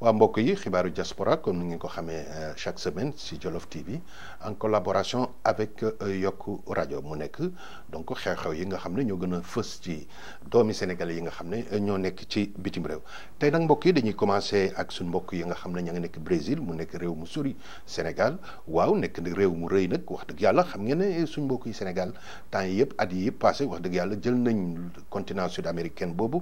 waa mbokk yi xibaaru diaspora comme ni ngeen ko xamee chaque semaine ci Jolof TV en collaboration avec Yokku rajo mu nekk donc xew-xew yi nga xam ne ñoo gën a fës ci doomi sénégalais yi nga xam ne ñoo nekk ci bitim réew tey nag mbokk yi dañuy commencer ak suñ mbokk yi nga xam ne ña nga nekk Brésil mu nekk réew mu sori Sénégal waaw nekk réew mu rëy nag wax dëgg yàlla xam ngeen ne suñ mbokk yi Sénégal temps yi yëpp at yi yëpp passé wax dëgg yàlla jël nañ continent sud-américain boobu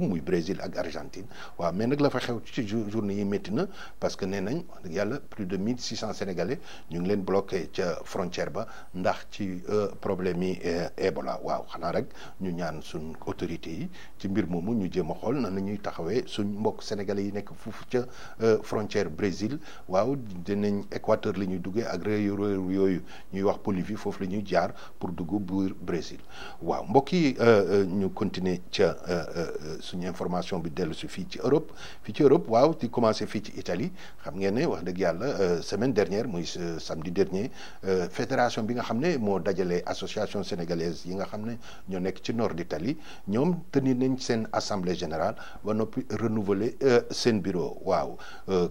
muy Brésil ak Argentine waaw mais nag la fa xew ci journée yi métti na parce que nee nañ wax dëgg yàlla plus de 1600 sénégalais ñu ngi leen bloqué ca frontière ba ndax ci problème yi Ebola waaw xanaa rek ñu ñaan suñ autorités yi ci mbir moomu ñu jéem a xool na ñuy taxawee suñ mbokk sénégalais yi nekk foofu ca frontière Brésil waaw dinañ Équateur la ñuy duggee ak réew yooyu ñuy wax Bolivie foofu la ñuy jaar pour dugg biir Brésil waaw mbokk yi ñu continuer ca suñu information bi dellu si fii ci Europe waaw di commencé fii ci Italie xam ngeen ne wax dëgg yàlla semaine dernière muy samedi dernier fédération bi nga xam ne moo dajale association sénégalaise yi nga xam ne ñoo nekk ci nord d'Italie ñoom tenir nañ seen assemblée générale ba noppi renouveler seen bureau waaw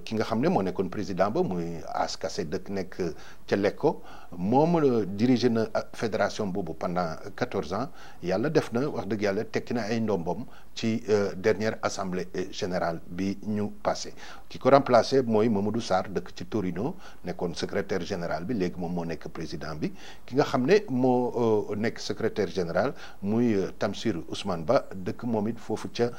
ki nga xam ne moo nekkoon président ba muy Askase dëkk nekk ca Lecco moom dirigé na fédération boobu pendant 14 ans yàlla def na wax dëgg yàlla tekki na ay ndombom ci dernière assemblée générale bi ñu passé ki ko remplacé mooy Mamadou Sarr dëkk ci Torino nekkoon secrétaire général bi léegi moom moo nekk président bi ki nga xam ne moo nekk secrétaire général muy Tamsir Ousmane Ba dëkk moom it foofu ca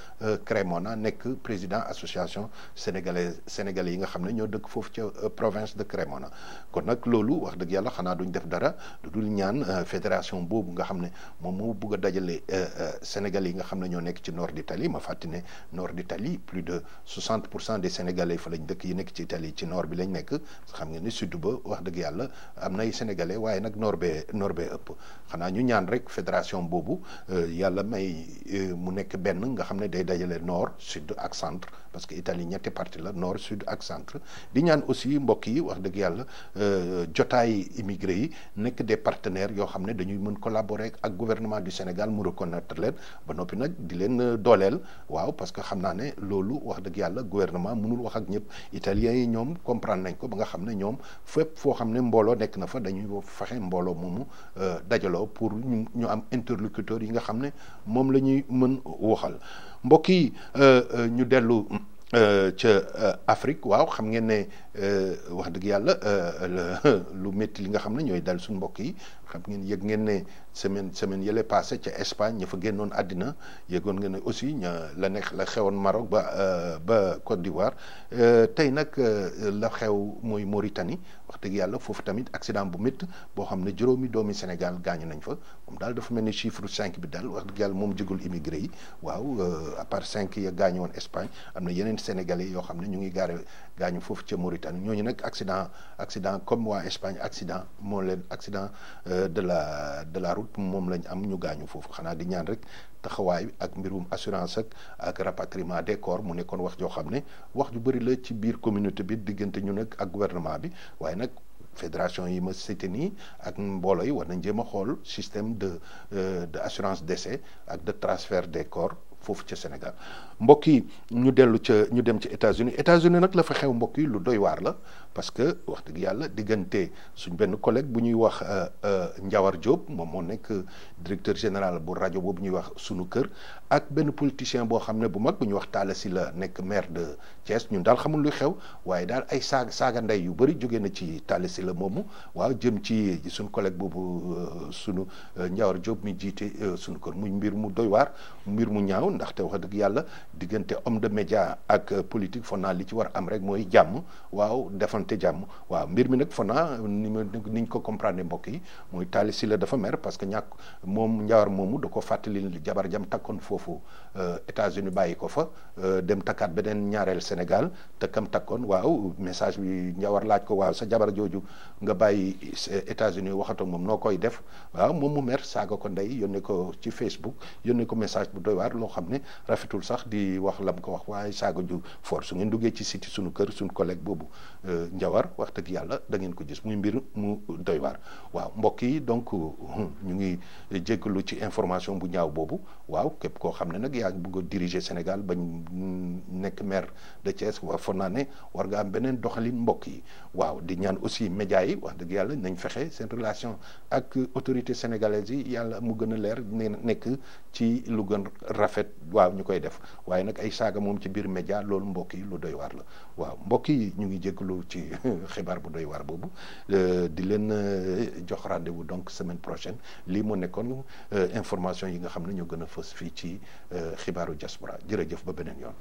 Cremona nekk président association sénégalais yi nga xam ne ñoo dëkk foofu ca province de Cremona kon nag loolu wax dëgg yàlla xanaa duñ def dara lu dul ñaan fédération boobu nga xam ne moom moo bugg a dajale sénégalais yi nga xam ne ñoo nekk ci nord d'Italie ma fàttali ne nord d'Italie plus de 60% des sénégalais fa lañ dëkk yi nekk ci Italie ci nord bi lañ nekk xam ngeen ni sud ba wax dëgg yàlla am nay sénégalais waaye nag nord bee ëpp xanaa ñu ñaan rek fédération boobu yàlla may mu nekk benn nga xam ne day dajale nord sud ak centre parce que Italie ñetti partie la nord sud ak centre di ñaan aussi mbokk yi wax dëgg yàlla jotaay immigré yi nekk des partenaires yoo xam ne dañuy mën collaborer ak gouvernement du Sénégal mu reconnaître leen ba noppi nag di leen dooleel waaw parce que xam naa ne loolu wax dëgg yàlla gouvernement mënul wax ak ñëpp italiens yi ñoom comprendre nañ ko ba nga xam ne ñoom fépp foo xam ne mbooloo nekk na fa dañuy fexe mbooloo moomu dajaloo pour ñu am interlocuteurs yi nga xam ne moom la ñuy mën waxal mbokk yi ñu dellu ca Afrique waaw xam ngeen ne wax dëgg yàlla lu métti li nga xam ne ñooy dal suñu mbokk yi xam ngeen yëg ngeen ne semaine yële passé ca Espagne ña fa génnoon àddina yëgoon ngeen ne aussi la xewoon Maroc ba Côte d'Ivoire tey nag la xew mooy Mauritanie wax dëgg yàlla foofu tamit accident bu métti boo xam ne juróomi doomi Sénégal gaañu nañ fa moom daal dafa mel ni chiffre 5 bi daal wax dëgg yàlla moom jigul immigré yi waaw à part 5 ya gaañu woon Espagne am na yeneen sénégalais yoo xam ne ñu ngi gaañu foofu ca Mauritanie ñooñu nag accident comme waa Espagne accident moo leen accident de la route moom lañ am ñu gaañu foofu xanaa di ñaan rek taxawaay ak mbirum assurance ak rapatriement des corps mu nekkoon wax joo xam ne wax ju bëri la ci biir communauté bi diggante ñu nag ak gouvernement bi waaye nag fédération yi ma cité nii ak mbooloo yi war nañ jéem a xool système de assurance décès ak de transfert des corps foofu ca Sénégal mbokk yi ñu dem ci États-Unis nag la fa xew mbokk yi lu doy waar la parce que wax dëgg yàlla diggante suñ benn collègue bu ñuy wax Ndiawar Diop moom moo nekk directeur général bu rajo boobu ñuy wax sunu kër ak benn politicien boo xam ne bu mag bu ñuy wax Talla Sylla nekk maire de Thiès ñun daal xamul luy xew waaye daal ay saaga ndey yu bëri jóge na ci Talla Sylla moomu waaw jëm ci suñ collègue boobu sunu Ndiawar Diop mi jiite sunu kër muy mbir mu doy waar mbir mu ñaaw ndaxte wax dëgg yàlla diggante homme de média ak politique foog naa li ci war am rek mooy jàmm waaw defante jàmm waaw mbir mi nag foog naa niñ ko comprendre mbokk yi mooy Talla Sylla dafa mer parce que moom Ndiawar moomu da ko fàttali jabar jam takkoon foofu États-Unis bàyyi ko fa dem takkaat beneen ñaareel Sénégal te kam takkoon waaw message bi Ndiawar laaj ko waaw sa jabar jooju nga bàyyi États-Unis waxatoo moom noo koy def waaw moom mu mer saaga ko ndey yónnee ko ci Facebook yónnee ko message bu doy waar loo xam xam ne rafetul sax di wax lam ko wax waaye saaga ju fort su ngeen duggee ci site suñu kër suñu collègue boobu Njawar wax dëgg yàlla da ngeen ko gis muy mbir mu doy waar waaw mbokk yi donc ñu ngi jéggalu ci information bu ñaaw boobu waaw képp koo xam ne nag yaa ngi bëgg a diriger Sénégal bañ nekk maire de Thiès foog naa ne war nga am beneen doxalin mbokk yi waaw di ñaan aussi médias yi wax dëgg yàlla nañ fexe seen relation ak autorités sénégalaises yi yàlla mu gën a leer nekk ci lu gën rafet waaw ñu koy def waaye nag ay saaga moom ci biir média loolu mbokk yi lu doy waar la waaw mbokk yi ñu ngi jéggalu ci xibaar bu doy waar boobu di leen jox rendez-vous donc semaine prochaine lii mu nekkoon information yi nga xam ne ñoo gën a fës fii ci xibaaru diaspora jërëjëf ba beneen yoon